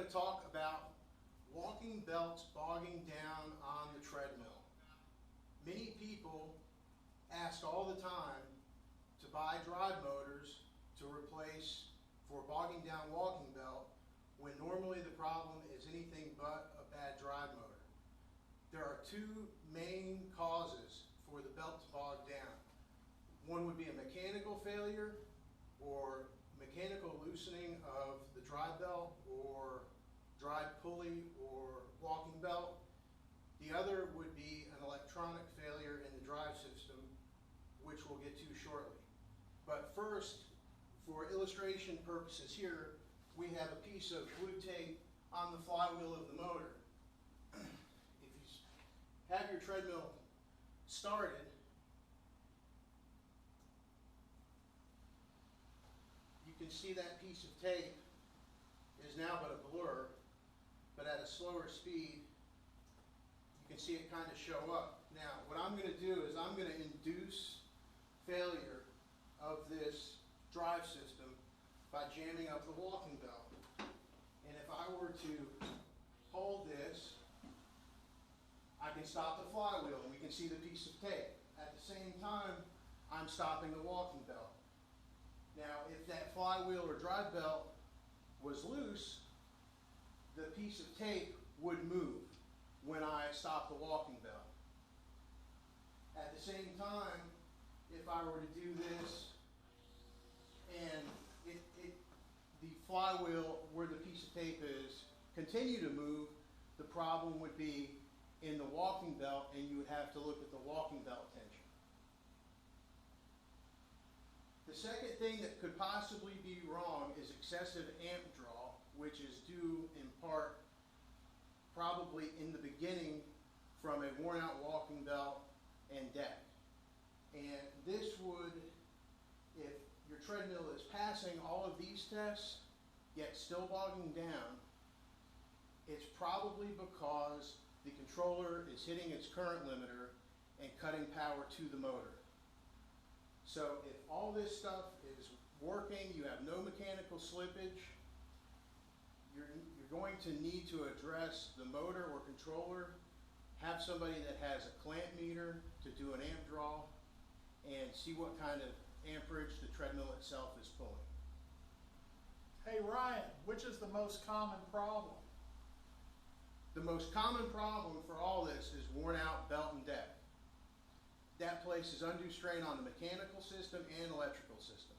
to talk about walking belts bogging down on the treadmill. Many people ask all the time to buy drive motors to replace for bogging down walking belt when normally the problem is anything but a bad drive motor. There are two main causes for the belt to bog down. One would be a mechanical failure or mechanical loosening of the drive belt or drive pulley or walking belt. The other would be an electronic failure in the drive system, which we'll get to shortly. But first, for illustration purposes here, we have a piece of blue tape on the flywheel of the motor. If you have your treadmill started, you can see that piece of tape is now but a blur, but at a slower speed, you can see it kind of show up. Now, what I'm going to do is I'm going to induce failure of this drive system by jamming up the walking belt. And if I were to hold this, I can stop the flywheel and we can see the piece of tape. At the same time, I'm stopping the walking belt. Now, if that flywheel or drive belt was loose, the piece of tape would move when I stop the walking belt. At the same time, if I were to do this and the flywheel where the piece of tape is continue to move, the problem would be in the walking belt and you would have to look at the walking belt tension. The second thing that could possibly be wrong is excessive amp draw, which is due in part probably in the beginning from a worn out walking belt and deck. And this would, if your treadmill is passing all of these tests yet still bogging down, it's probably because the controller is hitting its current limiter and cutting power to the motor. So if all this stuff is working, you have no mechanical slippage, you're going to need to address the motor or controller, have somebody that has a clamp meter to do an amp draw, and see what kind of amperage the treadmill itself is pulling. Hey Ryan, which is the most common problem? The most common problem for all this is worn out belt and deck. That places undue strain on the mechanical system and electrical system.